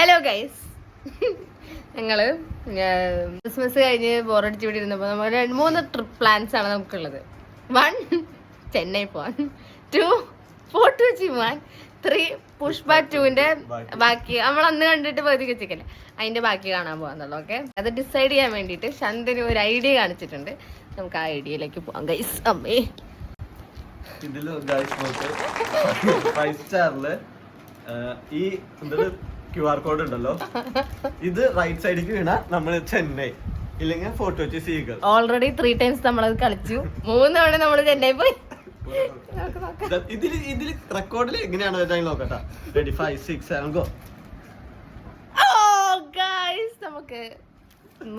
Hello guys, ഞങ്ങള് Christmas കഴിഞ്ഞ് ബോറടിച്ച് ഇവിടെ ഇരുന്നപ്പോൾ നമ്മൾ 2-3 ട്രിപ്പ് പ്ലാൻസ് ആണ് നമുക്കുള്ളത്. 1 ചെന്നൈ പോവാൻ, 2 ഫോർട്ട് കൊച്ചി പോവാൻ, 3 പുഷ്പ 2ന്റെ ബാക്കി നമ്മൾ അന്ന് കണ്ടിട്ട് പകുതി വെച്ചേക്കല്ലേ, അതിന്റെ ബാക്കി കാണാൻ പോകാന്നുള്ളൂ. ഓക്കെ, അത് ഡിസൈഡ് ചെയ്യാൻ വേണ്ടിയിട്ട് ശാന്തന് ഒരു ഐഡിയ കാണിച്ചിട്ടുണ്ട്. നമുക്ക് ആ ഐഡിയയിലേക്ക് പോവാം ഗൈസ്. അമ്മേ, ഇതില് ഫൈവ് സ്റ്റാറില് ഈ QR കോഡ് ഉണ്ടല്ലോ, ഇത് റൈറ്റ് സൈഡിലേക്ക് വീണ നമ്മള് ചെന്നൈ, ഇല്ലെങ്കിൽ fort Kochi seagull. Already 3 times നമ്മളത് കളിച്ചു, 3 തവണ നമ്മള് ചെന്നൈ പോയി. ഇതില് റെക്കോർഡിൽ എങ്ങനെയാണ് നോക്കട്ടെ. Ready 5 6 7 go. നമുക്ക്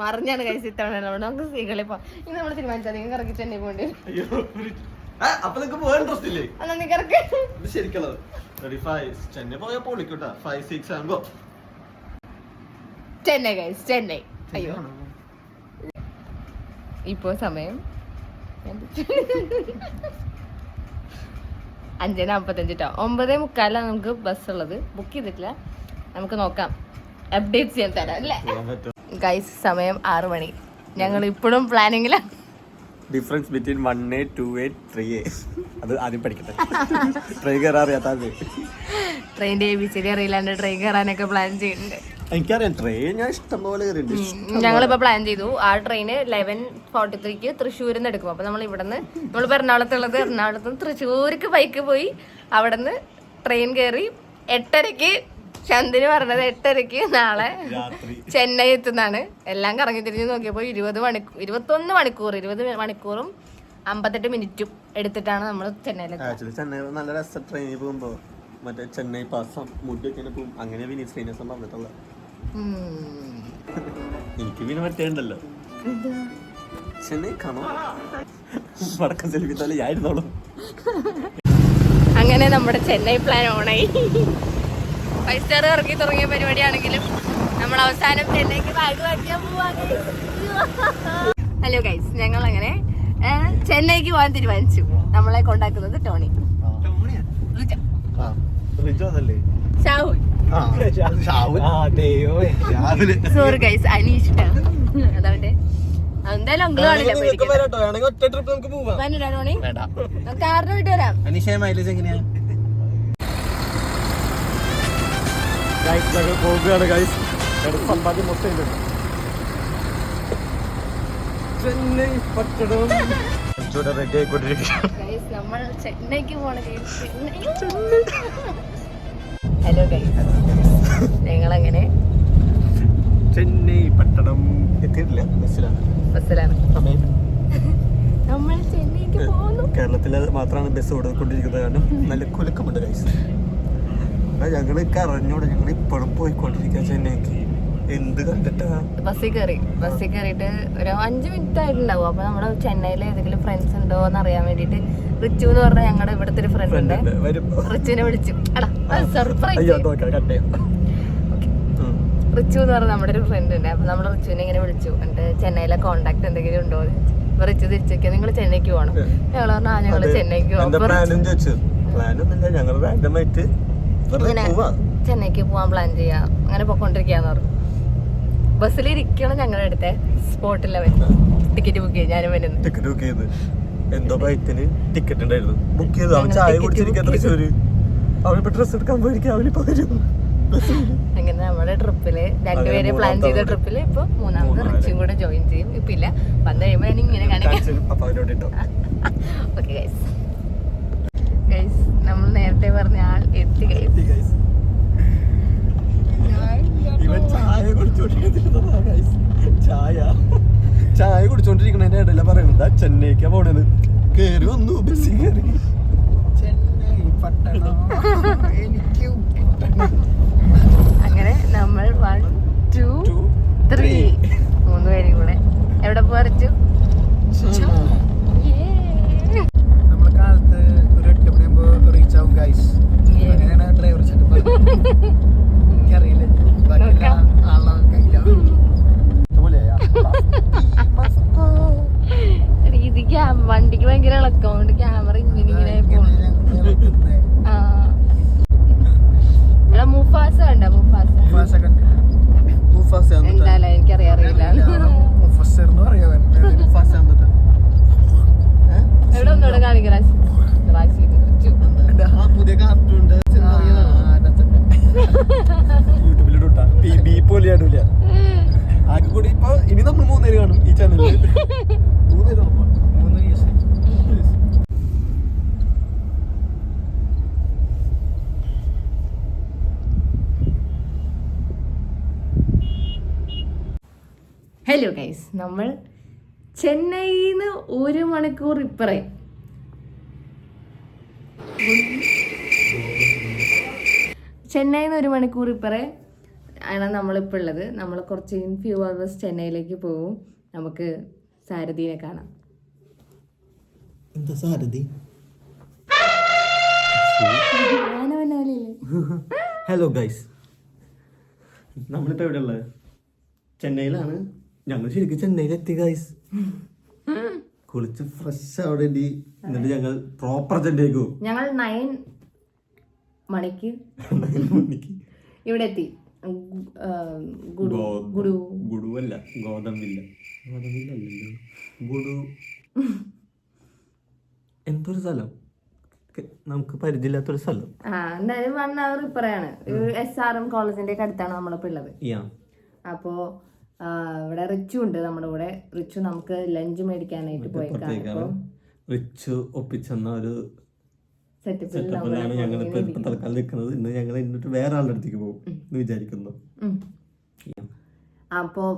മറിഞ്ഞാണ് കഴിച്ച് ഇത്തവണ നമുക്ക് സീകളിൽ പോവാം. ഇന്ന് നമ്മള് തീരുമാനിച്ചാൽ നിങ്ങൾ ഇറക്കി ചെന്നൈ പോകേണ്ടി വരും. അപ്പൊ നിങ്ങക്ക് പോകാൻ ഇൻട്രസ്റ്റ് ഇല്ലേ? എന്നാ നീ ഇറക്കി. ഇത് ശരിക്കുള്ളത്. റെഡി 5 ചെന്നൈ പോയാ പൊളിക്കൂട്ടാ. 5 6 7 ഗോ. ചെന്നൈ ഗൈസ്, ചെന്നൈ. അയ്യോ, ഇപ്പോ സമയം 5:45 ട്ടോ. 9:45 നമുക്ക് ബസ് ഉള്ളത്. ബുക്ക് ചെയ്തിട്ടില്ല, നമുക്ക് നോക്കാം, അപ്ഡേറ്റ് ചെയ്യാൻ തരാം അല്ലേ ഗൈസ്. സമയം 6 മണി. ഞങ്ങൾ ഇപ്പോഴും പ്ലാനിങ്ങിലാണ്. Difference between 1A 2A 3A അത് ആദ്യം പഠിക്കട്ടെ. ട്രെയിൻ കയറാൻ അറിയാത്ത ട്രെയിൻ്റെ ABCD അറിയില്ലാണ്ട് ട്രെയിൻ കയറാനൊക്കെ പ്ലാൻ ചെയ്യുന്നുണ്ട്. എനിക്കറിയാം, ട്രെയിൻ ഞാൻ ഇഷ്ടംപോലെ ഞങ്ങളിപ്പോ പ്ലാൻ ചെയ്തു. ആ ട്രെയിന് 11:43 തൃശ്ശൂരിൽ നിന്ന് എടുക്കും. അപ്പൊ നമ്മൾ ഇവിടെ നിന്ന്, നമ്മളിപ്പോ എറണാകുളത്തുള്ളത്, എറണാകുളത്ത് നിന്ന് തൃശ്ശൂർക്ക് ബൈക്ക് പോയി അവിടെ നിന്ന് ട്രെയിൻ കയറി 8:30 ശാന്തിന് പറഞ്ഞത് 8:30 നാളെ ചെന്നൈ എത്തുന്നതാണ്. എല്ലാം കറങ്ങി തിരിഞ്ഞ് നോക്കിയപ്പോൾ 21 മണിക്കൂറും 58 മിനിറ്റും എടുത്തിട്ടാണ് നമ്മൾ ചെന്നൈയിലെത്തുന്നത്. ചെന്നൈ നല്ല രസം. ട്രെയിനിൽ പോകുമ്പോ മറ്റേ ചെന്നൈ പാസം മുട്ടൊക്കെ പോകും. അങ്ങനെ വിനീത് ശ്രീനിവാസൻ പറഞ്ഞിട്ടുള്ളത്. എനിക്ക് പിന്നെ മറ്റേ ഉണ്ടല്ലോ, ചെന്നൈ കാണോ വടക്കൻ സെൽഫിത്താല് ആയിരുന്നോളൂ. അങ്ങനെ നമ്മുടെ ചെന്നൈ പ്ലാൻ ഓണായി. 5 സ്റ്റാർ ഇറക്കി തുടങ്ങിയ പരിപാടിയാണെങ്കിലും നമ്മൾ അവസാനം ചെന്നൈക്ക് ബാഗ് വാങ്ങിക്കാൻ പോവാണ്. ഹലോ ഗൈസ്, ഞങ്ങൾ അങ്ങനെ ചെന്നൈക്ക് പോകാൻ തീരുമാനിച്ചു. നമ്മളെ കൊണ്ടാക്കുന്നത് ടോണി, സോറി ഗൈസ്, അനീഷിട്ടാണ്. അതവന്റെ എന്തായാലും അങ്കിൾ കാണില്ല. ടോണി കാറിന് വിട്ട് വരാം. പോകുകയാണ് ഗൈസ്. സമ്പാദ്യം മൊത്തം ചെന്നൈ പട്ടണം റെഡി ആയിക്കൊണ്ടിരിക്കുകയാണ്. ഹലോ ഗൈസ്, ഞങ്ങളങ്ങനെ ചെന്നൈ പട്ടണം എത്തിയിട്ടില്ല. ബസ്സിലാണ് നമ്മൾ ചെന്നൈക്ക് പോകുന്നു. കേരളത്തിൽ മാത്രമാണ് ബസ് ഓടിക്കൊണ്ടിരിക്കുന്നത്. കാരണം നല്ല കുലുക്കമുണ്ട് ഗൈസ്. ഞങ്ങള് കറഞ്ഞൂടെ, ഞങ്ങൾ ഇപ്പോഴും പോയിക്കൊണ്ടിരിക്കുക ചെന്നൈക്ക്. എന്ത് കണ്ടിട്ടാ ബസ്സിൽ കയറിയിട്ട് ഒരു 5 മിനിറ്റ് ആയിട്ടുണ്ടാവും. അപ്പൊ നമ്മുടെ ചെന്നൈയിൽ ഏതെങ്കിലും ഫ്രണ്ട്സ് ഉണ്ടോ എന്ന് അറിയാൻ വേണ്ടിട്ട് റിച്ചു എന്ന് പറഞ്ഞാൽ ഞങ്ങളുടെ ഇവിടുത്തെ ഒരു ഫ്രണ്ട് ഉണ്ട്, റിച്ചുവിനെ വിളിച്ചു. റിച്ചു എന്ന് പറഞ്ഞാൽ നമ്മുടെ ഒരു ഫ്രണ്ട് ഉണ്ട്. അപ്പൊ നമ്മുടെ റിച്ചുവിനെ ഇങ്ങനെ വിളിച്ചു, എന്നിട്ട് ചെന്നൈയിലെ കോണ്ടാക്ട് എന്തെങ്കിലും ഉണ്ടോ എന്ന് ചോദിച്ചു. അപ്പൊ റിച്ചു തിരിച്ചൊക്കെ നിങ്ങൾ ചെന്നൈക്ക് പോകണം. ഞങ്ങൾ പറഞ്ഞു ഞങ്ങള് ചെന്നൈക്ക് പോകും. ഇങ്ങനെ ചെന്നൈക്ക് പോവാൻ പ്ലാൻ ചെയ്യാം, അങ്ങനെ പോയിക്കൊണ്ടിരിക്കാന്ന് പറഞ്ഞു. ബസ്സിലിരിക്കണം ഞങ്ങളുടെ അടുത്തെ സ്പോട്ടിൽ ടിക്കറ്റ് ബുക്ക് ചെയ്ത് ഞാനും വരുന്നത്. ടിക്കറ്റ് ബുക്ക് ചെയ്ത് എന്തോ ബൈക്കിന് ടിക്കറ്റ് ഉണ്ടായിരുന്നു, ബുക്ക് ചെയ്തു. അവൻ ചായ കുടിച്ചിരിക്കാൻ തൃശ്ശൂര്, അവനിപ്പോ ഡ്രസ് എടുക്കാൻ പോയിരിക്കും. അവനിപ്പോ വരും. അങ്ങനെ നമ്മുടെ ട്രിപ്പില് 2 പേര് പ്ലാൻ ചെയ്ത ട്രിപ്പില് ഇപ്പൊ 3ാമത് റിച്ചും കൂടെ ജോയിൻ ചെയ്യും. ഇപ്പൊ ഇല്ല, വന്നു കഴിയുമ്പോഴാണ് ഇങ്ങനെ കാണിക്കാം. ഓക്കെ ഗൈസ്, നമ്മൾ നേരത്തെ പറഞ്ഞ ആൾ എത്തി ഗൈസ്. ചായ കുടിച്ചോണ്ടിരിക്കണതിന്റെ ഇടയില പറയുന്നത് ചെന്നൈക്കാ പോണത്. കേറി വന്നു, ബസ്സിൽ കയറി. ചെന്നൈ പട്ടണം അങ്ങനെ നമ്മൾ 1 2 3 3 പേരും കൂടെ എവിടെ പോറിച്ചു. നമ്മളെ കാലത്ത് ഒരു 8 മണിയാകുമ്പോ റീച്ച് ആവും ഗൈസ്. അങ്ങനെയാണ് ഡ്രൈവർ സെറ്റപ്പ്. എനിക്കറിയില്ല രീതിക്ക് വണ്ടിക്ക് ഭയങ്കര ഇളക്കം കൊണ്ട് ക്യാമറ ഇങ്ങനെ പോകുന്നു. യൂട്യൂബിലിട്ടാ പോലെ ആടില്ല ആകെ കൂടി ഇപ്പൊ ഇനി നമ്മൾ 3 പേര് കാണും ഈ ചാനലിൽ 3 പേര് ഉറപ്പാ. 3 views. ഹലോ ഗൈസ്, നമ്മൾ ചെന്നൈയിൽ നിന്ന് 1 മണിക്കൂർ ഇപ്പറേ ചെന്നൈയിൽ നിന്ന് 1 മണിക്കൂർ ഇപ്പറേ ആണ് നമ്മളിപ്പോൾ ഉള്ളത്. നമ്മൾ കുറച്ച് ഫ്യൂ അവേഴ്സ് ചെന്നൈയിലേക്ക് പോകും. നമുക്ക് സാരഥീനെ കാണാം. എന്താ സാരഥി? ഹലോ ഗൈസ്, നമ്മളിപ്പോ എവിടെ ഉള്ളത്? ചെന്നൈയിലാണ്. ഞങ്ങൾ ശരിക്കും ചെന്നൈയിലെത്തി ഗൈസ്. കുളിച്ച് ഫ്രഷ് അവിടെ എത്തി. എന്നിട്ട് ഞങ്ങൾ പ്രോപ്പർ ചെന്നൈക്ക് പോകും. ഞങ്ങൾ 9 മണിക്ക് ഇവിടെ എത്തി. ഗുഡുവല്ല, ഗോതമ്പില്ല. ഗോതമ്പില്ലല്ലോ, ഗുഡു എന്തൊരു സ്ഥലം, നമുക്ക് പരിചയമില്ലാത്തൊരു സ്ഥലം. എന്തായാലും 1 hour ഇപ്പറയാണ്. SRM കോളേജിന്റെ ഒക്കെ അടുത്താണ് നമ്മളിപ്പോ ഉള്ളത്. അപ്പോ ഇവിടെ റിച്ചു ഉണ്ട് നമ്മുടെ കൂടെ. റിച്ചു നമുക്ക് ലഞ്ച് മേടിക്കാനായിട്ട് പോയേക്കാണ്. റിച്ചു ഒപ്പിച്ചെന്ന ഒരു സെറ്റപ്പിലാണ് ഞങ്ങൾ ഇപ്പൊ തൽക്കാലം നിൽക്കുന്നത്. ഇന്ന് ഞങ്ങൾ എന്നിട്ട് വേറെ ആളുടെ അടുത്തേക്ക് പോകും എന്ന് വിചാരിക്കുന്നു. അപ്പോൾ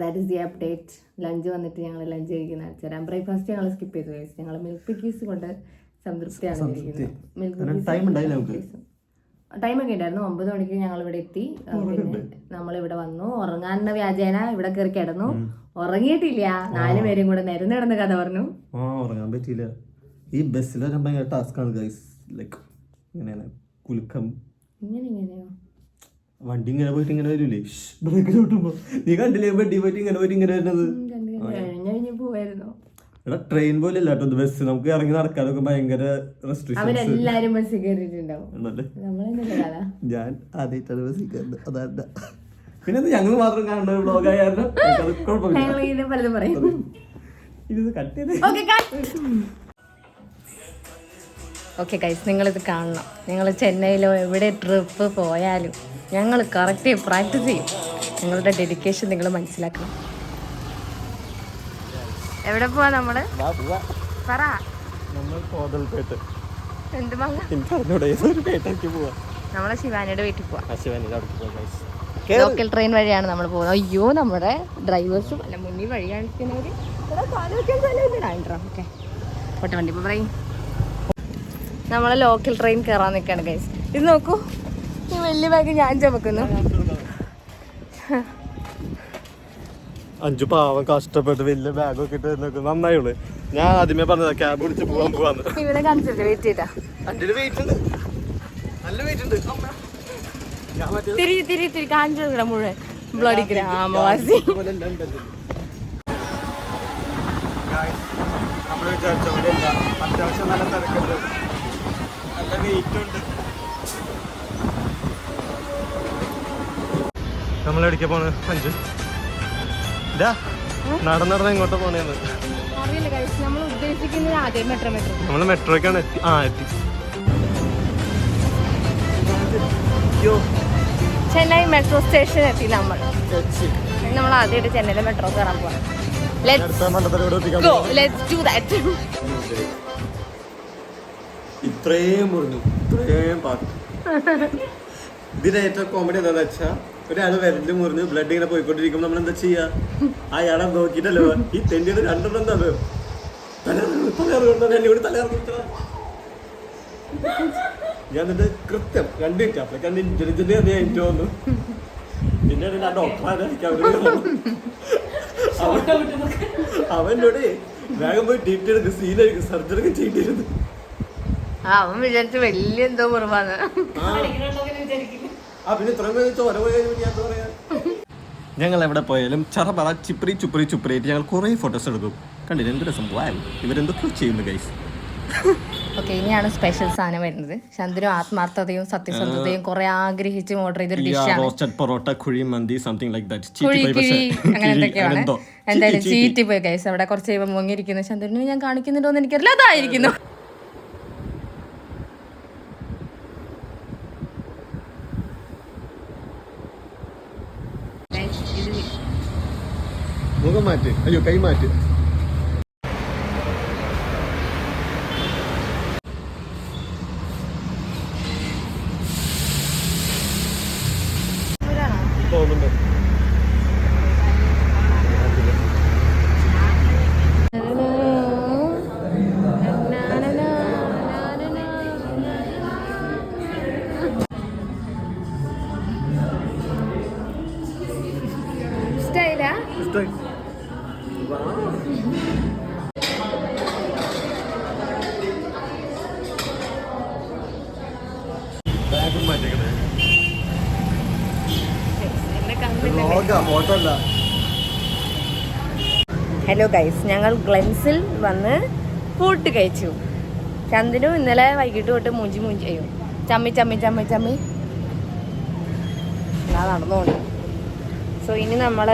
that is the update. Lunch വന്നിട്ട് ഞങ്ങൾ ലഞ്ച് കഴിക്കുന്ന അടിച്ചുതരാം. ബ്രേക്ക്ഫാസ്റ്റ് ഞങ്ങൾ സ്കിപ്പ് ചെയ്ത് കഴിച്ചു. ഞങ്ങൾ മിൽക്ക് പിക്കീസ് കൊണ്ട് സംതൃപ്തിയാണ് ടൈമൊക്കെ ഉണ്ടായിരുന്നു. 9 മണിക്ക് ഞങ്ങൾ ഇവിടെ എത്തി. പിന്നെ നമ്മളിവിടെ വന്നു. ഉറങ്ങാനുള്ള വ്യാജേന ഇവിടെ കയറി കിടന്നു. ഉറങ്ങിയിട്ടില്ല. 4 പേരും കൂടെ നിരന്ന് കിടന്ന് കഥ പറഞ്ഞു. ഉറങ്ങാൻ പറ്റിയില്ല. ഈ ബസ്സിൽ വരാൻ ഭയങ്കര ടാസ്ക് ആണ് ഗൈസ്. ലൈക്ക് ഇങ്ങനെയാണ് കുലുക്കം. ഇങ്ങനെയോ വണ്ടി ഇങ്ങനെ പോയിട്ട് ഇങ്ങനെ വരൂലേ ബ്രേക്കിൽ വിട്ടുമ്പോ? നീ കണ്ടില്ലേ വണ്ടി പോയിട്ട് ഇങ്ങനെ പോയിട്ട് ഇങ്ങനെ വരുന്നത്? കഴിഞ്ഞു പോവായിരുന്നു. എടാ ട്രെയിൻ പോലെ അല്ല കേട്ടോ ബസ്. നമുക്ക് ഇറങ്ങി നടക്കാനൊക്കെ ഭയങ്കര അവരെല്ലാരും ബസ്സിൽ കയറിയിട്ടുണ്ടാവും. ഞാൻ ആദ്യമായിട്ടാണ് ബസ്സിൽ കയറുന്നത്. അതാ പിന്നെ ഞങ്ങൾ മാത്രം കാണുന്ന ഒരു ബ്ലോഗായ കാരണം പലതും പറയും. ഇത് കട്ട് ചെയ്ത് ഓക്കെ ഗൈസ്, നിങ്ങളിത് കാണണം. നിങ്ങൾ ചെന്നൈയിലോ എവിടെ ട്രിപ്പ് പോയാലും ഞങ്ങൾ കറക്റ്റ് പ്രാക്ടീസ് ചെയ്യും. നിങ്ങളുടെ ഡെഡിക്കേഷൻ നിങ്ങൾ മനസ്സിലാക്കണം. എവിടെ പോവാ നമ്മള്? പറ. നമ്മളെ ശിവാനിയുടെ വീട്ടിൽ പോവാം. ലോക്കൽ ട്രെയിൻ വഴിയാണ് നമ്മൾ പോകുന്നത്. അയ്യോ, നമ്മുടെ ഡ്രൈവേഴ്സും അല്ല മുന്നിൽ വഴി കാണിക്കുന്നവര് ഓക്കെ പോട്ടെ വണ്ടി പറയും. നമ്മളെ ലോക്കൽ ട്രെയിൻ കയറാൻ നിൽക്കുകയാണ് ഗൈസ്. ഇത് നോക്കൂ, ഈ വലിയ ബാഗ് ഞാൻ ചുമക്കുന്നു. 5 പാവം കഷ്ടപ്പെട്ട് വലിയ ബാഗൊക്കെ ഇട്ട് നന്നായുള്ളു. ഞാൻ ആദ്യമേ പറഞ്ഞതാ ക്യാബ് പിടിച്ച് പോവാന്ന്. ഇവനെ കാണിച്ചിട്ട് വെയിറ്റ് ചെയ്താ നല്ല വെയിറ്റ് ഉണ്ട്. തിരി കാണിച്ചു മുഴുവൻ ബ്ലഡി ഗ്രാമവാസി. അത്യാവശ്യം നല്ല തിരക്കുണ്ട്, നല്ല വെയിറ്റ് ഉണ്ട്. നമ്മളെവിടേക്കാ പോണ്? 5 നടന്നടന്ന് എങ്ങോട്ടാ പോണേന്ന് നമ്മള് മെട്രോക്കാണ് എത്തി. ചെന്നൈ മെട്രോ സ്റ്റേഷൻ എത്തി. നമ്മൾ ആദ്യമായിട്ട് ചെന്നൈയിലെ മെട്രോ കയറാൻ പോവാം. ഇത്രയും മുറിഞ്ഞു, ഇത്രയും പാട്ട്. ഇതിന്റെ ഏറ്റവും കോമഡി എന്താന്ന് വെച്ചാ, ഒരാള് വിരല് മുറിഞ്ഞ് ബ്ലഡ് ഇങ്ങനെ പോയിക്കൊണ്ടിരിക്കുമ്പോൾ നമ്മൾ എന്താ ചെയ്യാ? അയാളെ നോക്കിട്ടല്ലോ ഈ തെണ്ടിയുടെ 2 എന്താ ഞാൻ എന്നിട്ട് കൃത്യം 2 മിനിറ്റ് അപ്പോഴേക്കാണ് ഇന്റലിജന്റ് അതേ എനിക്ക് തോന്നുന്നു. പിന്നെ ആ ഡോക്ടറെ അവനോട് വേഗം പോയി ട്രീറ്റ് ചെയ്ത് സീനായിരിക്കും, സർജറി ഒക്കെ ചെയ്തിരുന്നു. അവൻ വിചാരിച്ചു വലിയ എന്തോ മുറിവാണ്. ഞങ്ങൾ എവിടെ പോയാലും ചറപറ ചിപ്രി ചുപ്രിയായിട്ട് ഞങ്ങൾ കുറേ ഫോട്ടോസ് എടുക്കും. കണ്ടില്ല എന്ത് രസം പോയാൽ ഇവരെന്തൊക്കെയോ ചെയ്യുന്നു ഗൈസ്. ഓക്കെ, ഇനിയാണ് സ്പെഷ്യൽ സാധനം വരുന്നത്. ചന്ദ്രനും ആത്മാർത്ഥതയും സത്യസന്ധതയും കുറെ ആഗ്രഹിച്ചും ഓർഡർ ചെയ്തൊരു ഡിഷാണ്. റോസ്റ്റഡ് പൊറോട്ട, കുഴി മന്തി, സംതിങ് ലൈക്ക് ദാറ്റ്. അങ്ങനെ എന്തൊക്കെയാണ്. എന്തായാലും ചീറ്റി പോയി ഗൈസ്. അവിടെ കുറച്ച് മുങ്ങിയിരിക്കുന്നു. ചന്ദ്രന് ഞാൻ കാണിക്കുന്നുണ്ടോ എന്ന് എനിക്കറിയില്ല. അതായിരിക്കുന്നു. മുഖം മാറ്റ്, അയ്യോ കൈ മാറ്റ്. തോന്നുന്നുണ്ട്. ബാഗും മാറ്റിക്കണേ. ഫോട്ടോ അല്ല. ഹലോ ഗൈസ്, ഞങ്ങൾ ഗ്ലെൻസിൽ വന്ന് ഫുഡ് കഴിച്ചു. ചന്ദിനു ഇന്നലെ വൈകിട്ട് തൊട്ട് മൂഞ്ചി ചെയ്യും, ചമ്മി ഞാൻ നടന്നുകൊണ്ട്. സോ ഇനി നമ്മൾ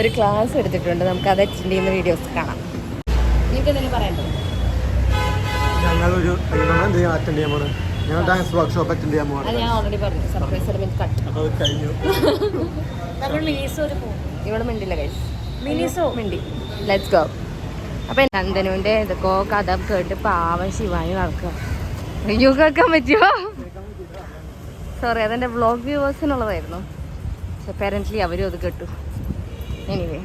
ഒരു ക്ലാസ് എടുത്തിട്ടുണ്ട്, നമുക്ക് അത് അറ്റൻഡ് ചെയ്യുന്ന വീഡിയോസ് കാണാം. നിങ്ങൾക്ക് എന്തെങ്കിലും പറയണ്ടോ? ഞങ്ങളൊരു അറ്റൻഡ് ചെയ്യാൻ പോണേ, ഞങ്ങൾ ഡാൻസ് വർക്ക്ഷോപ്പ് അറ്റൻഡ് ചെയ്യാൻ പോകണം. അത് ഞാൻ ഓൾറെഡി പറഞ്ഞു, സർപ്രൈസ് എലമെന്റ് കട്ട്. അപ്പോൾ അത് കഴിഞ്ഞു. ഇവിടെ മിണ്ടില്ല ഗൈസ്, മിനിസോ മിണ്ടി. Let's go. അപ്പം നന്ദനുവിൻ്റെ ഇതൊക്കെ കഥ കേട്ട് പാവം ശിവാനി നടക്കുക. റിവ്യൂ കേൾക്കാൻ പറ്റുമോ? സോറി, അതെൻ്റെ വ്ളോഗ് വ്യൂവേഴ്സിനുള്ളതായിരുന്നു. പക്ഷെ പാരൻ്റ്ലി അവരും അത് കേട്ടു. എനിവേ,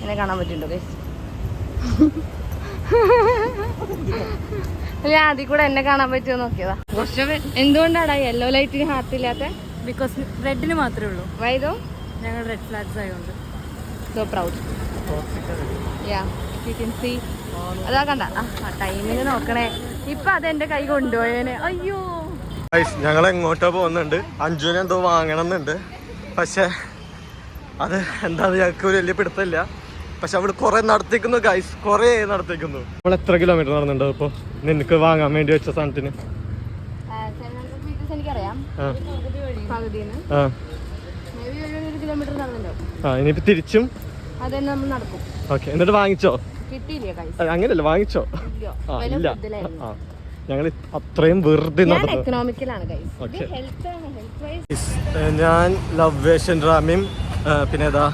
എന്നെ കാണാൻ പറ്റുന്നുണ്ടോ ഗൈസ്? ഞാൻ അതിൽ കൂടെ എന്നെ കാണാൻ പറ്റുമോ നോക്കിയതാ. കുറച്ച് എന്തുകൊണ്ടാണ് യെല്ലോ ലൈറ്റിന് ഹാർട്ട് ഇല്ലാത്ത? ബിക്കോസ് റെഡിന് മാത്രമേ ഉള്ളൂ. വൈദോ ഞങ്ങൾ റെഡ് ഫ്ലാഗ്സ് ആയതുകൊണ്ട്. So proud. Yeah, you can see. അതാ കണ്ട, ടൈമിന് നോക്കണേ. ഇപ്പൊ അതെന്റെ കൈ കൊണ്ടുപോയേനെ. അയ്യോ, ഞങ്ങൾ എങ്ങോട്ടോ പോകുന്നുണ്ട്. അഞ്ജുവിന് എന്തോ വാങ്ങണം എന്നുണ്ട്, പക്ഷെ അത് എന്താന്ന് ഞങ്ങൾക്ക് ഒരു വലിയ പിടുത്തമില്ല. പക്ഷെ അവിടെ കുറെ നടത്തിക്കുന്നു ഗൈസ്, കുറെ നടത്തിക്കുന്നു. നമ്മൾ എത്ര കിലോമീറ്റർ നടന്നുണ്ടോ ഇപ്പൊ നിനക്ക് വാങ്ങാൻ വേണ്ടി വെച്ച സാധനത്തിന്? എനിക്കറിയാം. ഇനിയിപ്പോ തിരിച്ചും അതന്നെ നമ്മൾ നടക്കും. ഓക്കെ, എന്നിട്ട് വാങ്ങിച്ചോ? കിട്ടിയില്ലേ? അങ്ങനെയല്ല, വാങ്ങിച്ചോ? ഇല്ല, ഞങ്ങൾ അത്രയും വെറുതെ നടന്നു. ഞാൻ ലവേഷൻ റാമിയും പിന്നെ ഏതാ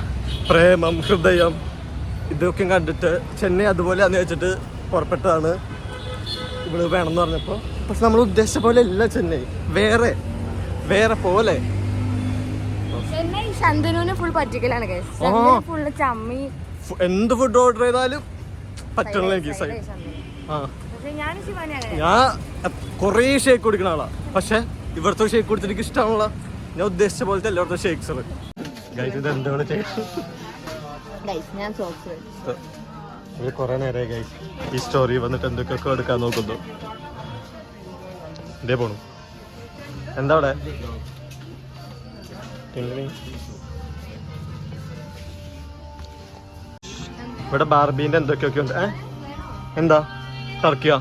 പ്രേമം ഹൃദയം ഇതൊക്കെ കണ്ടിട്ട് ചെന്നൈ അതുപോലെ അന്ന് വെച്ചിട്ട് പുറപ്പെട്ടതാണ്. ഇവിടെ വേണമെന്ന് പറഞ്ഞപ്പോൾ പക്ഷെ നമ്മൾ ഉദ്ദേശിച്ച പോലെ അല്ല ചെന്നൈ, വേറെ വേറെ പോലെ. ചെന്നൈ ശന്തനുവിന് ഫുൾ പറ്റിക്കലാണ്. ഫുള്ള് ചമ്മി. എന്ത് ഫുഡ് ഓർഡർ ചെയ്താലും പറ്റണല്ലോ എനിക്ക്. ഞാൻ കുറേ ഷേക്ക് കുടിക്കുന്ന ആളാ, പക്ഷെ ഇവിടുത്തെ ഷേക്ക് കുടിച്ചിട്ട് എനിക്ക് ഇഷ്ടമാണല്ല. ഞാൻ ഉദ്ദേശിച്ച പോലത്തെ എല്ലായിടത്തും ഷേക്സ്. ഇത് എന്താണ് കുറെ നേരമായി ഗൈസ് ഈ സ്റ്റോറി വന്നിട്ട് എന്തൊക്കെയൊക്കെ എടുക്കാൻ നോക്കുന്നു. ഇതേ പോണു. എന്താ അവിടെ? ഇവിടെ ബാർബീന്റെ എന്തൊക്കെയൊക്കെ ഉണ്ട്. എന്താ ടർക്കിയാ?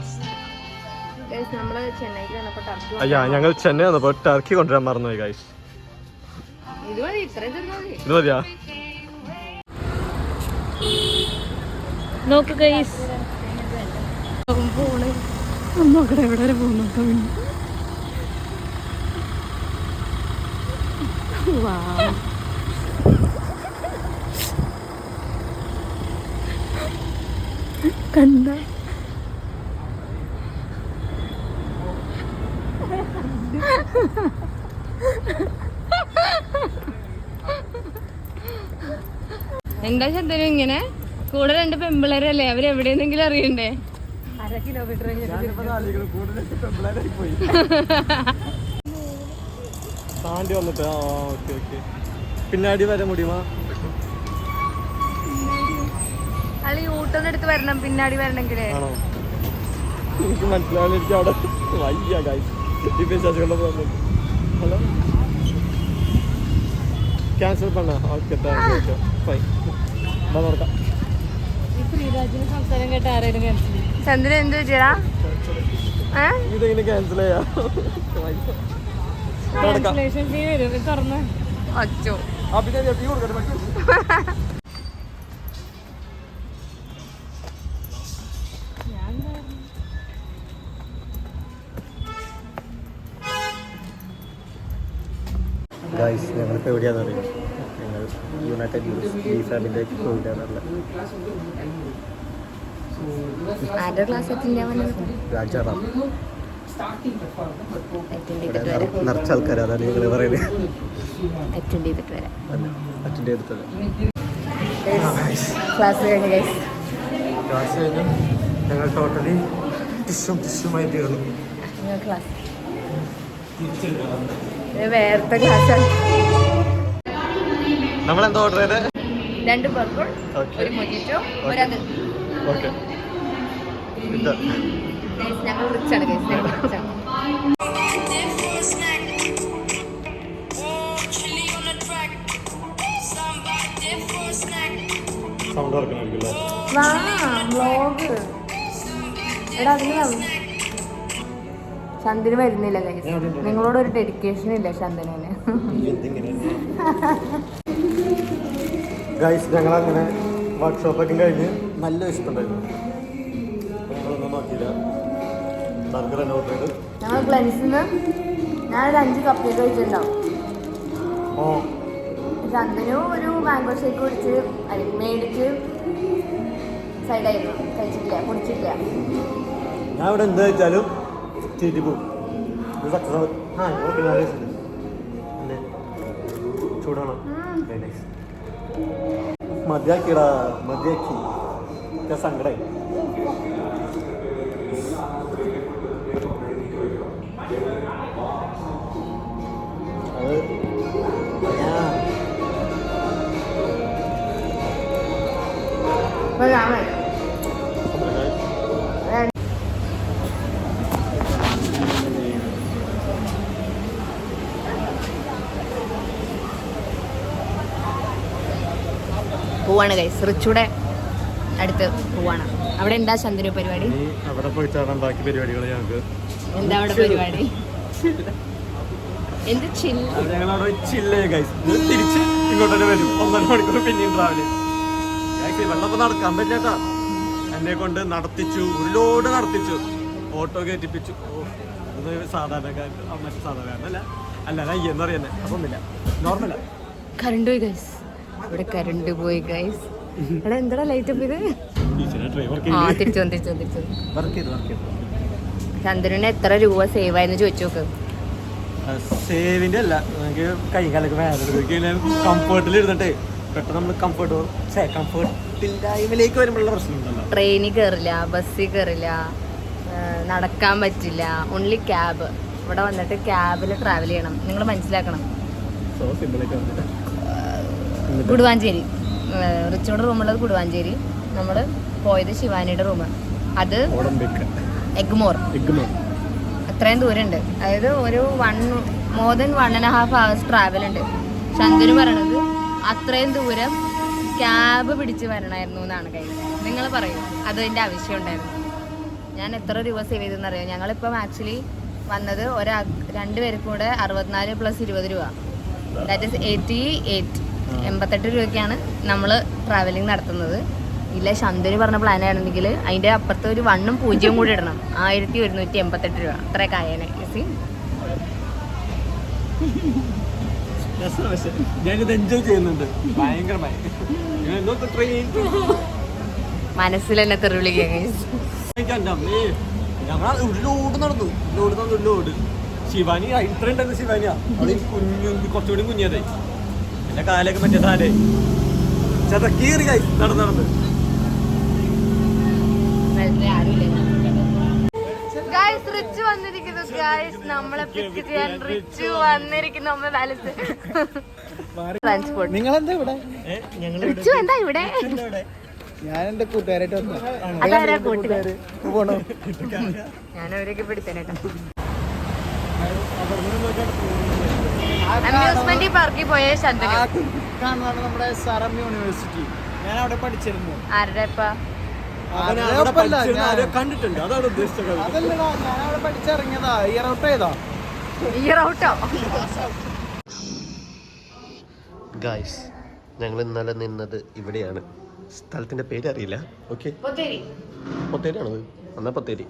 അയ്യാ, ഞങ്ങൾ ചെന്നൈ വന്നപ്പോ ടർക്കി കൊണ്ടുവരാൻ മറന്നുപോയി ഗൈസ്. ഇത് മതിയാ? നോക്ക് ഗൈസ്, നോക്കട്ടെ എവിടെ വരെ പോകുന്നു. കണ്ട എന്താ ശബ്ദം ഇങ്ങനെ? കൂടെ രണ്ട് പെമ്പിളരല്ലേ, അവരെവിടെയെന്നെങ്കിലും അറിയണ്ടേ? 1/2 കിലോമീറ്റർ താണ്ടി വന്നിട്ട്. പിന്നാടി വരാൻ മുടിയുമാ? അല്ല, യൂട്ടേൺ എടുത്ത് വരണം പിന്നാടി വരണമെങ്കിലേ. ആണോ? എനിക്ക് മനസ്സിലാവില്ല, എനിക്ക് അവിടെ വയ്യ ഗൈസ്. ഹലോ, ക്യാൻസൽ പണ്ണ? Okay, thank you. ഫൈൻ, നോക്കാം. ശ്രീരാജിന് സംസാരം കേട്ട ആരെയും ക്യാൻസൽ ചെയ്യും. ചന്ദ്രൻ എന്ത് വെച്ചാ ഇതെങ്ങനെ ക്യാൻസൽ ചെയ്യാ? ക്യാൻസലേഷൻ ഫീ വരും. തുറന്ന് അച്ചോ. ഗൈസ്, ഞങ്ങളിപ്പോൾ എവിടെയാണെന്ന് അറിയാം. ഞങ്ങൾ യുണൈറ്റഡ് ബിഫാമിലേക്ക് പോയിട്ടാണുള്ളത്. ആരുടെ ക്ലാസ് എത്തില്ല രാജാറാം അറ്റൻഡ് ചെയ്തിട്ട് വരാം. നിറച്ച ആൾക്കാർ, അതാണ് ഞങ്ങൾ പറയുന്നത്. അറ്റൻഡ് ചെയ്തിട്ട് വരാം. അറ്റൻഡ് ചെയ്തിട്ടത് ക്ലാസ് കഴിഞ്ഞു ഗൈസ്. ക്ലാസ് കഴിഞ്ഞു. ഞങ്ങൾ ടോട്ടലി ടിഷ്യുമായി തീർന്നു. ക്ലാസ് വേറത്തെ ക്ലാസ്സാണ്. നമ്മളെന്താ ഓർഡർ ചെയ്തത്? 2 ബർഗർ, ഒരു മൊജിറ്റോ, ഒരത്. ഓക്കെ, ഞങ്ങൾ റിച്ചാണ് ഗൈസ്, ഞങ്ങൾ റിച്ചാണ്. സൗണ്ട് ഓർക്കണമായിരിക്കും. വ്ലോഗ് എടാ അതിന് ശന്തന് വരുന്നില്ല ഗൈസ്. നിങ്ങളോട് ഒരു ഡെഡിക്കേഷൻ ഇല്ല ശന്തനുവിന്. ഗൈസ് ഞങ്ങളങ്ങനെ വർക്ക്ഷോപ്പൊക്കെ കഴിഞ്ഞ് നല്ല ഇഷ്ടമുണ്ടായിരുന്നു. ഞങ്ങളൊന്നും നോക്കിയില്ല, ബർഗർ തന്നെ ഓർഡർ ചെയ്ത്. ഞങ്ങൾ ക്ലൻസിന്ന് ഞാനൊരു 5 കപ്പ് കഴിച്ചിട്ടുണ്ടാവും. ശന്തനു ഒരു മാംഗോ ഷേക്ക് കുടിച്ച് മേടിച്ച് സൈഡായിരുന്നു, കഴിച്ചിട്ടില്ല, കുടിച്ചിട്ടില്ല. ഞാൻ ഇവിടെ എന്ത് കഴിച്ചാലും ചെയ്തി പോകും. സക്സസ്. ചൂടാണോ? മതിയാക്കിടാ, മതിയാക്കി. സങ്കടായി. പോവാണ് ഗൈസ്, റിച്ചൂടെ അടുത്ത് പോവാണ്. അവിടെ എന്താ ശന്തനു പരിപാടി? അവിടെ പോയിട്ടാണ് ബാക്കി പരിപാടികൾ. ഞങ്ങൾക്ക് എന്താ അവിടെ പരിപാടി? എന്ത് ചിൽ? ഞങ്ങളവിടെ ചില്ലേ ഗൈസ്. തിരിച്ച് ഇങ്ങോട്ട് തന്നെ വരും. 1.5 മണിക്കൂർ പിന്നെയും ട്രാവല്. വെള്ളപ്പം നടക്കാൻ പറ്റാ, എന്നെ കൊണ്ട് നടത്തിച്ചു, ഒരു ലോഡ് നടത്തിച്ചു, ഓട്ടോ കയറ്റിപ്പിച്ചു. സാധാരണക്കാരൻ മറ്റു സാധാരണക്കാരനല്ല, അല്ല അയ്യെന്നറിയാന്നെ. അതൊന്നുമില്ല, നോർമല. കറണ്ട് പോയി ഗൈസ്, ഇവിടെ കറണ്ട് പോയി ഗൈസ്. എടാ എന്താ ലൈറ്റ് അപ്പ് ഇത്? തിരിച്ചു ചന്ദ്രന് എത്ര രൂപ സേവ് ആയെന്ന് ചോദിച്ചു നോക്ക്. സേവിന്റെ അല്ല, നമുക്ക് കൈ കാലൊക്കെ വേദന. കംഫർട്ടിൽ ഇരുന്നിട്ട് പെട്ടെന്ന് നമ്മൾ കംഫർട്ടില്ലായ്മയിലേക്ക് വരുമ്പോഴുള്ള പ്രശ്നമുണ്ടല്ലോ. ട്രെയിനിൽ കയറില്ല, ബസ്സിൽ കയറില്ല, നടക്കാൻ പറ്റില്ല, ഓൺലി ക്യാബ്. ഇവിടെ വന്നിട്ട് ക്യാബിൽ ട്രാവൽ ചെയ്യണം. നിങ്ങൾ മനസ്സിലാക്കണം. കുടുവാഞ്ചേരി, റിച്ചോട് റൂമുള്ളത് കുടുവാഞ്ചേരി. നമ്മൾ പോയത് ശിവാനിയുടെ റൂം, അത് എഗ്മോർ. അത്രയും ദൂരമുണ്ട്, അതായത് ഒരു മോർ ദൻ 1.5 hours ട്രാവൽ ഉണ്ട്. ശന്തനു പറയണത് അത്രയും ദൂരം ക്യാബ് പിടിച്ച് വരണമായിരുന്നു എന്നാണ് കഴിഞ്ഞത്. നിങ്ങൾ പറയൂ, അതിൻ്റെ ആവശ്യം ഉണ്ടായിരുന്നു? ഞാൻ എത്ര രൂപ സേവ് ചെയ്തെന്നറിയാം. ഞങ്ങളിപ്പം ആക്ച്വലി വന്നത് 2 പേർക്ക് കൂടെ 64 + 20 രൂപ, ദാറ്റ് ഈസ് 88 രൂപയ്ക്കാണ് നമ്മൾ ട്രാവലിംഗ് നടത്തുന്നത്. ഇല്ല, ശന്തനു പറഞ്ഞ പ്ലാൻ ആയിരുന്നെങ്കിൽ അതിൻ്റെ അപ്പുറത്ത് ഒരു 1 ഉം 0 കൂടി ഇടണം. 1188 രൂപ അത്രയൊക്കെ ആയേനെ. ഞാനിത് എൻജോയ് ചെയ്യുന്നുണ്ട് ഭയങ്കരമായി. മനസ്സിൽ തന്നെ തെറിവിളിക്കുക. ഞങ്ങൾ ഒരു ലോഡ് നടന്നു, ലോഡ്. ശിവാനി ഇത്രയും ഉണ്ടായിരുന്നു. ശിവാനിയാ അത് കുറച്ചുകൂടി കുഞ്ഞതേ. എന്റെ കാലൊക്കെ മറ്റേ താലേ ചതക്കീറി നടന്ന് റിച്ചു വന്നിരിക്കുന്നു ഗൈസ്, നമ്മളെ പിക്ക് ചെയ്യാൻ റിച്ചു വന്നിരിക്കുന്നു. ട്രാൻസ്പോർട്ട്. നിങ്ങളെന്താ ഇവിടെ? റിച്ചു എന്താ ഇവിടെ? ഞാൻ എന്റെ കൂട്ടുകാരായിട്ട് അതാരാ കൂട്ടുകാര്? ഞാൻ അവരൊക്കെ പിടിച്ചേട്ടാ. അമ്യൂസ്മെന്റ് പാർക്കിൽ പോയ ശന്തനു കാണുന്നതാണ് നമ്മുടെ SRM യൂണിവേഴ്സിറ്റി. ഞാൻ അവിടെ പഠിച്ചിരുന്നു. ആരുടെ കണ്ടിട്ടുണ്ട്, അതാണ് ഉദ്ദേശിച്ചത്. അതല്ലടാ, ഞാൻ അവിടെ പഠിച്ചിറങ്ങിയതാ. ഇയർ ഔട്ട് ചെയ്താ. ഇയർ ഔട്ടോ? ഗൈസ്, ഞങ്ങൾ ഇന്നലെ നിന്നത് ഇവിടെയാണ്. സ്ഥലത്തിന്റെ പേര് അറിയില്ല. ഓക്കെ, പൊത്തേരി ആണത്. എന്നാ പൊത്തേരി.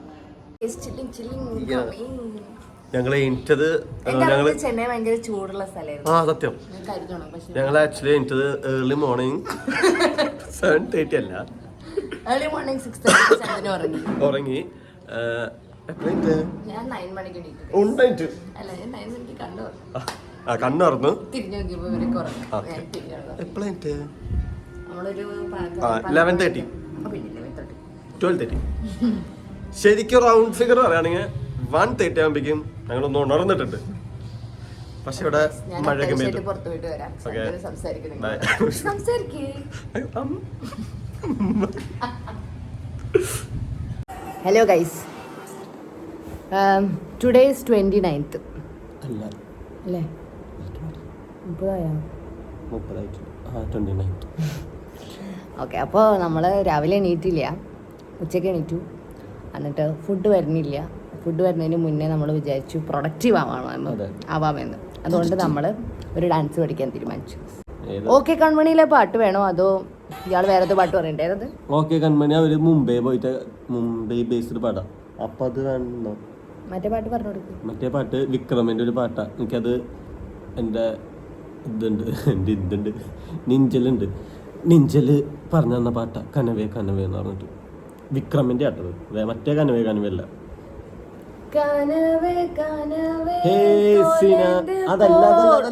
ഞങ്ങൾ എണീറ്റത് ഞങ്ങൾ ചെന്നൈ ഭയങ്കര ചൂടുള്ള സ്ഥലമായിരുന്നു. ആ സത്യം ഞങ്ങൾ ആക്ച്വലി എണീറ്റത് ഏർലി മോർണിംഗ് 7:30 അല്ല, ഏർലി മോർണിംഗ് 6:30 ഉറങ്ങി. ഞാൻ 9 മണിക്ക് എണീറ്റു. ഉണ്ടായിട്ട് അല്ല, ഞാൻ 9 മണിക്ക് കണ്ടു കണ്ണുറന്നു. തിരിഞ്ഞു നോക്കിയപ്പോ ഇവരൊക്കെ ഉറങ്ങി. ഞാൻ തിരിഞ്ഞു എപ്പോഴായിട്ട് നമ്മളൊരു 11:30 പിന്നെ 12:30 ശരിക്കും റൗണ്ട് ഫിഗർ പറയുകയാണെങ്കിൽ 1:30 ആകുമ്പോഴേക്കും ഞങ്ങളൊന്ന് ഉണർന്നിട്ടുണ്ട്. പക്ഷെ ഇവിടെ മഴയൊക്കെ പെയ്തു. പുറത്തു പോയിട്ട് വരാം. Hello guys, today is 29th അല്ല അല്ലേ? 30 ഓക്കെ. അപ്പോൾ നമ്മൾ രാവിലെ എണീറ്റില്ല, ഉച്ചയ്ക്ക് എണീറ്റു. എന്നിട്ട് ഫുഡ് വരുന്നില്ല. ഫുഡ് വരുന്നതിന് മുന്നേ നമ്മൾ വിചാരിച്ചു പ്രൊഡക്റ്റീവ് ആവാമെന്ന്. അതുകൊണ്ട് നമ്മൾ ഒരു ഡാൻസ് പഠിക്കാൻ തീരുമാനിച്ചു. ഓക്കെ കൺമണിയിലെ പാട്ട് വേണോ അതോ ഇയാൾ വേറെ പാട്ട് പറയണ്ടേ? ഏതത്? ഓക്കെ കൺമണി അവര് മുംബൈ പോയിട്ട് മുംബൈ ബേസ്ഡ് പാടാം. അപ്പൊ അത് വേണോ? മറ്റേ പാട്ട് പറഞ്ഞു കൊടുക്കും. മറ്റേ പാട്ട് വിക്രമിന്റെ ഒരു പാട്ടാ. എനിക്കത് എൻ്റെ നിഞ്ചലുണ്ട്. നിഞ്ചല് പറഞ്ഞു തന്ന പാട്ടാ കനവേ കനവേ എന്ന് പറഞ്ഞിട്ട്. വിക്രമിന്റെ ആട്ടത്, മറ്റേ കനവേ കനവേ അല്ല.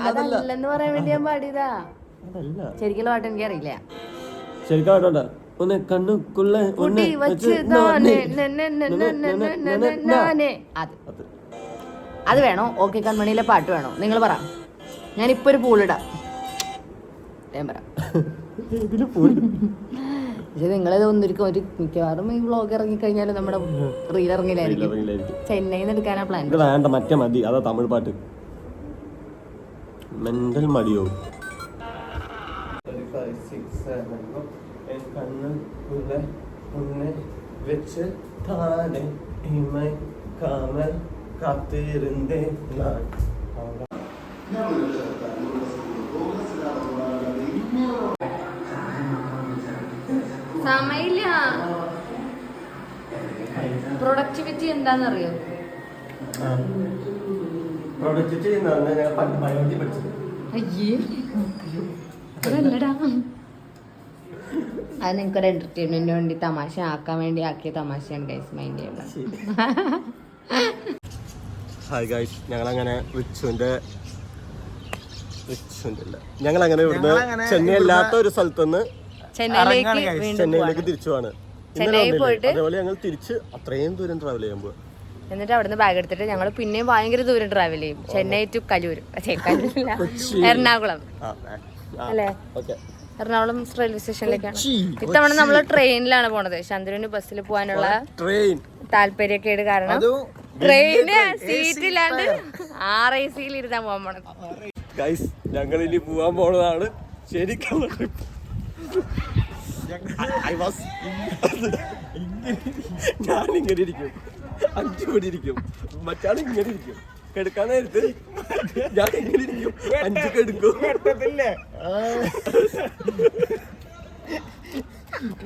അതല്ലെന്ന് പറയാൻ വേണ്ടി ഞാൻ പാടിയതാ. ശരിക്കുള്ള പാട്ട് എനിക്ക് അറിയില്ല. ശരിക്കും പാട്ടോണ്ടാ. ഒന്ന് കണ്ണുക്കുള്ള അത് വേണോ? ഓക്കെ കൺമണിയിലെ പാട്ട് വേണോ? നിങ്ങൾ പറ. ഞാനിപ്പോ ഒരു പൂളിടാം. ഞാൻ പറയാം. പക്ഷെ നിങ്ങളിത് ഒന്നിരിക്കും. ഒരു മിക്കവാറും ഈ വ്ളോഗ് ഇറങ്ങിക്കഴിഞ്ഞാലും നമ്മുടെ റീൽ ഇറങ്ങില്ലായിരിക്കും. ചെന്നൈയിൽ നിന്ന് എടുക്കാനാ പ്ലാൻ. വേണ്ട, മറ്റേ മതി. അതാ തമിഴ് പാട്ട്. മെന്റൽ മടിയോ. വെച്ച് താനെ കാമൽ കാത്തിരുന്നേ സമയില്ല. പ്രൊഡക്ടിവിറ്റി എന്താണെന്നറിയോ? അയ്യേ, അതല്ലടാ. അത് നിങ്ങൾക്കൊരു എന്റർടൈൻമെന്റിന് വേണ്ടി തമാശ ആക്കാൻ വേണ്ടി ആക്കിയ തമാശയാണ് ഗൈസ്. മൈൻഡ് ചെയ്യണ്ട. ഹായ് ഗൈസ്, ഞങ്ങളങ്ങനെ ഞങ്ങളങ്ങനെ ഇവിടുന്ന് ചെന്നൈ അല്ലാത്ത ഒരു സ്ഥലത്തുനിന്ന് ചെന്നൈയിലേക്ക് തിരിച്ചു പോവാണ്. അതേപോലെ ഞങ്ങൾ തിരിച്ച് അത്രയും ദൂരം ട്രാവൽ ചെയ്യാൻ പോവാ. എന്നിട്ട് അവിടുന്ന് ബാഗ് എടുത്തിട്ട് ഞങ്ങൾ പിന്നെയും ഭയങ്കര ദൂരം ട്രാവൽ ചെയ്യും. ചെന്നൈ ടു കലൂർ, എറണാകുളം അല്ലേ? എറണാകുളം റെയിൽവേ സ്റ്റേഷനിലേക്കാണ്. ഇത്തവണ നമ്മൾ ട്രെയിനിലാണ് പോണത്. ചന്ദ്രന് ബസ്സിൽ പോകാനുള്ള താല്പര്യക്കേട് കാരണം ട്രെയിന് സീറ്റില്ലാണ്ട് RAC-യിൽ ഇരുന്നാ പോകാൻ പോണത്. ഗൈസ്, ഞങ്ങൾ ഇനി പോവാൻ പോണതാണ് ശരിക്കും. ഞാനിങ്ങനെ ഇരിക്കും, 5 മണി ഇരിക്കും, മറ്റാൾ ഇങ്ങനെ ഇരിക്കും. കെടുക്കാൻ നേരത്ത് ഞാൻ ഇങ്ങനെ ഇരിക്കും, 5 കെടുക്കും.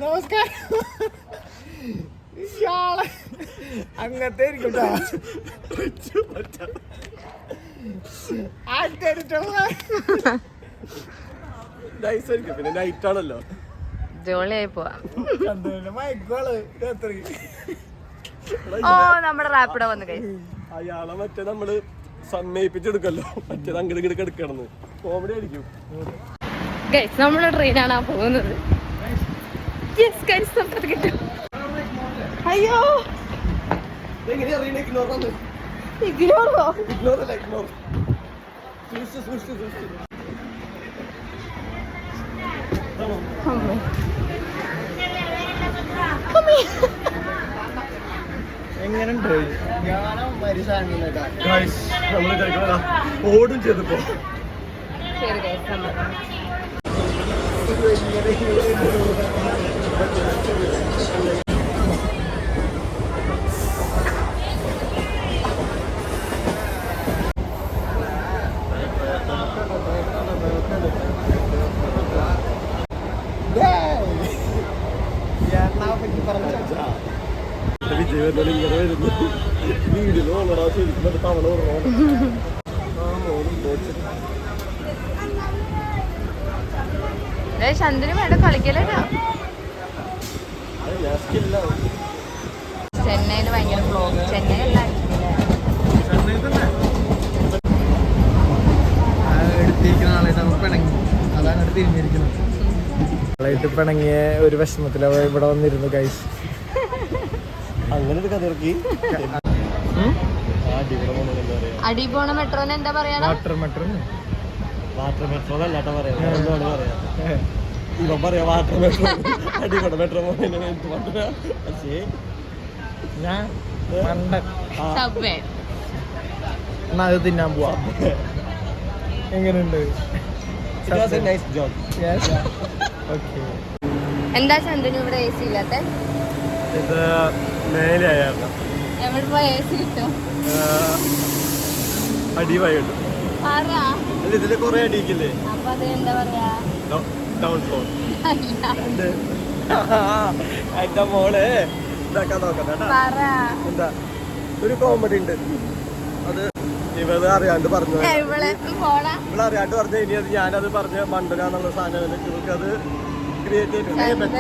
നമസ്കാരം. അങ്ങനത്തെ ഇരിക്കും. പിന്നെ നൈറ്റ് ആണല്ലോ, ജോളിയായി പോവാ. ഓ, നമ്മുടെ റാപ്പിഡോ വന്നു ഗൈസ്. അയാളെ മറ്റേ നമ്മള് സമ്മയിപ്പിച്ചെടുക്കല്ലോ, മറ്റേത് അങ്ങോട്ട് ഇങ്ങോട്ട് എടുക്കണമെന്ന്. കോമഡി ആയിരിക്കും ഗൈസ്. നമ്മുടെ ട്രെയിനാണ് പോകുന്നത്. കിട്ടും. അയ്യോ, ഇഗ്നോറോ? എങ്ങനെയുണ്ട്? ഓടും ചെയ്തപ്പോ ശരി ഗൈസ്, നമ്മൾ വിജയത്തോടെ ഇങ്ങനെ വരുന്നു. വീടിന് ഓണടാ ശരിക്കും തവണ ശാന്തിന് വേണ്ട കളിക്കലോ. ചെന്നൈയില് ഭയങ്കര ബ്ലോഗ്. ചെന്നൈ അല്ല എടുത്തിരിക്കുന്ന ആളായിട്ട് നമുക്ക് പിണങ്ങി, അതാണ് അവിടെ തിരിഞ്ഞിരിക്കുന്നത്. ആളായിട്ട് പിണങ്ങിയ ഒരു വിഷമത്തിൽ അവ ഇവിടെ വന്നിരുന്നു ഗൈസ്. അങ്ങനെ ഒരു കഥ ഇറക്കി. അടി പോണ മെട്രോന് എന്താ പറയാ? Water metro. വാട്ടർ മെട്രോ അല്ലാട്ട പറയാ, ഇവൻ പറയാ വാട്ടർ മെട്രോ. അടിപൊളി മെട്രോ പക്ഷേ ഞാൻ മണ്ടൻ. സബ്വേ. എന്നാ അത് തിന്നാൻ പോവാ. എങ്ങനെയുണ്ട്? Nice job. ഓക്കെ. എന്താ ചന്ദനു ഇവിടെ എ സി ഇല്ലാത്ത? ഇത് മേലെയായിരുന്നു എവിടെ പോയി എ സി കിട്ടും? അടിവായിട്ട് പറ. ഇതില് കൊറേ അടിയിക്കില്ലേ? അപ്പൊ അത് എന്താ പറയാ? Down floor. എന്റെ മോള് ഇതാക്കാൻ നോക്കണ്ട. പറ. എന്താ ഒരു കോമഡി ഉണ്ട്, അത് ഇവള് അറിയാണ്ട് പറഞ്ഞു. ഇവിടെ പോടാ. ഇവള് അറിയാണ്ട് പറഞ്ഞു. ഇനി അത് ഞാനത് പറഞ്ഞ മണ്ടനാന്നുള്ള സാധനം ഇവർക്ക് അത് ക്രിയേറ്റ് ചെയ്തിട്ടുണ്ട്.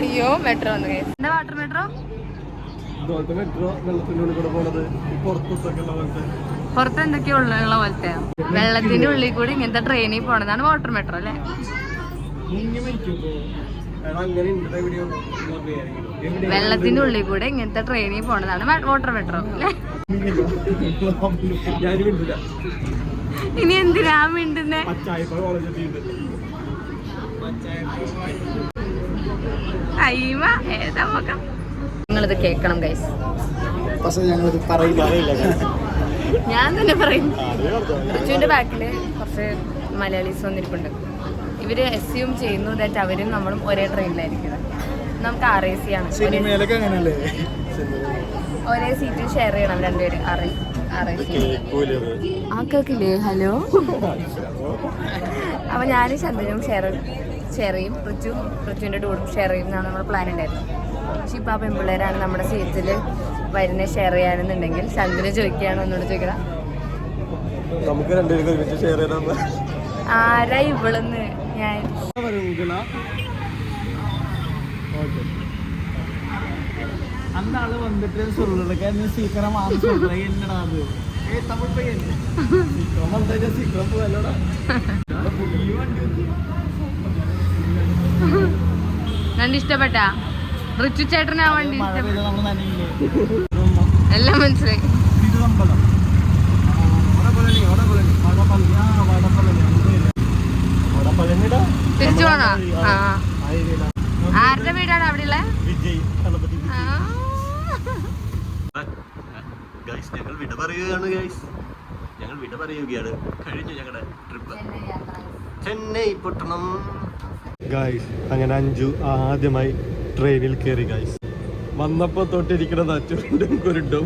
അയ്യോ മെട്രോ എന്താ വാട്ടർ മെട്രോ? ഇതുപോലത്തെ മെട്രോ വെള്ളത്തിന്റെ ഉള്ളിൽ കൂടെ പോണത് പുറത്തൊക്കെ ഉള്ള പോലത്തെ. പുറത്ത് എന്തൊക്കെയോ ഉള്ള പോലത്തെ വെള്ളത്തിന്റെ ഉള്ളിൽ കൂടി ഇങ്ങനത്തെ ട്രെയിനിൽ പോണതാണ് വാട്ടർ മെട്രോ അല്ലേ? വെള്ളത്തിന്റെ ഉള്ളിൽ കൂടെ ഇങ്ങനത്തെ ട്രെയിനിൽ പോണതാണ് വാട്ടർ മെട്രോ അല്ലേ? ഇനി എന്തിനാ മിണ്ടുന്നേ? അയ്യവ ഏതാ നോക്കാം. നിങ്ങളിത് കേക്കണം ഗൈസ്. പക്ഷെ ഞങ്ങളിത് പറയില്ല. ഞാൻ തന്നെ പറയും. റിച്ചുവിന്റെ ബാക്കില് കുറച്ച് മലയാളീസ് വന്നിരിപ്പുണ്ട്. ഇവര് എസ്യൂം ചെയ്യുന്നു ദാറ്റ് അവരും നമ്മളും ഒരേ ട്രെയിനിലായിരിക്കും. നമുക്ക് RAC ആണ്. സിനിമയിലൊക്കെ അങ്ങനെയല്ലേ? ഒരേ സീറ്റ് ഷെയർ ചെയ്യണം രണ്ടുപേര്. RAC ആ കേക്കില്ലേ? ഹലോ. അപ്പൊ ഞാനും ചന്ദ്രനും ഷെയർ ചെയ്യും, റിച്ചുവിന്റെ ഡൂടും ഷെയർ ചെയ്യും എന്നാണ് നമ്മുടെ പ്ലാൻ ഉണ്ടായിരുന്നത്. പക്ഷെ ഇപ്പൊ ആ പെൺപിള്ളേരാണ് നമ്മുടെ സീറ്റിൽ വരുന്ന ഷെയർ ചെയ്യാനെന്നുണ്ടെങ്കിൽ ചന്ദ്രന് ചോദിക്കുകയാണോ എന്നോട് ചോദിക്കണം. നമുക്ക് രണ്ടുപേരും ഒരുമിച്ച് ഷെയർ ചെയ്താൽ ആരാ ഇവളെന്ന് ഞാൻ அந்த ஆளு வந்துட்டு சொல்றதுக்கு நீ சீக்கிரம் வாங்க சொல்ற என்னடா அது ஏய் தமிழ் பையன் சீக்கிரம் வந்தா சீக்கிரம் போலடா കണ്ട് ഇഷ്ടപ്പെട്ട റിച്ചു ചേട്ടനാ വണ്ടി നമ്മൾ നനയില്ലേ എല്ലാം മനസ്സിലായി. ഇത് നമ്മളാ തിരിച്ചു പോണോ? ആരുടെ വീടാണ് അവിടെ ഉള്ളത്? ഞങ്ങൾ വിട പറയുകയാണ് ഗൈസ്. ഞങ്ങൾ വിട പറയുകയാണ്. കഴിഞ്ഞു ഞങ്ങളുടെ ട്രിപ്പ് ചെന്നൈ പട്ടണം ഗൈസ്. അങ്ങനെ അഞ്ചു ആദ്യമായി ട്രെയിനിൽ കയറി ഗൈസ്. വന്നപ്പോ തൊട്ടിരിക്കണത് ചുരുണ്ടും കുരുണ്ടും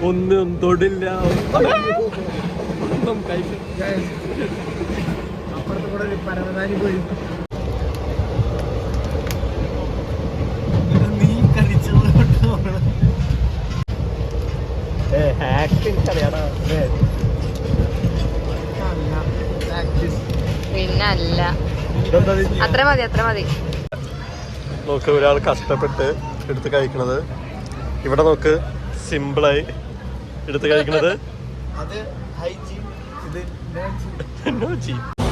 ഒന്നും തൊടില്ല, ഒന്നും കഴിക്കില്ല. അപ്പുറത്ത് കൂടെ ഒരു പരവതാനി പോയി നീ കഴിച്ചു പിന്നല്ല. അത്ര മതി. നോക്ക്, ഒരാൾ കഷ്ടപ്പെട്ട് എടുത്ത് കഴിക്കണത്. ഇവിടെ നോക്ക്, സിമ്പിളായി എടുത്ത് കഴിക്കണത്.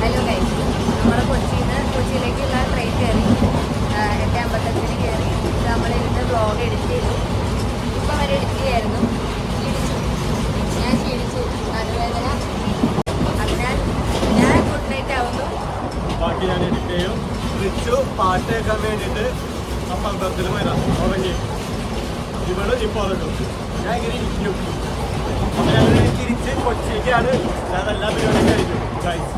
ഹലോ ഗൈസ്, നമ്മൾ കൊച്ചിയിലേക്കുള്ള ട്രെയിൻ കയറി 8:55 കയറി. നമ്മളിരുന്ന് വ്ളോഗ് എഡിറ്റ് ചെയ്തു. ഇപ്പം വരെ എഡിറ്റ് ചെയ്യായിരുന്നു. ഞാൻ ക്ഷീണിച്ചു, നടുവേദന. അതിനാൽ ഞാൻ ഗുഡ് നൈറ്റ് ആവുന്നു. ബാക്കി ഞാൻ എഡിറ്റ് ചെയ്യും. റിച്ചു പാട്ട് കേൾക്കാൻ വേണ്ടിയിട്ട് പന്ത്രണ്ടിൽ വരാം ഉറങ്ങി. ഇവിടെ ഇപ്പോൾ ഉറങ്ങും. ഞാൻ ഇങ്ങനെ ഇരിക്കും. അപ്പോൾ ഞങ്ങൾ തിരിച്ച് കൊച്ചിയിലേക്കാണ്. ഞാൻ എല്ലാ പരിപാടിയും കഴിഞ്ഞു ഗൈസ്.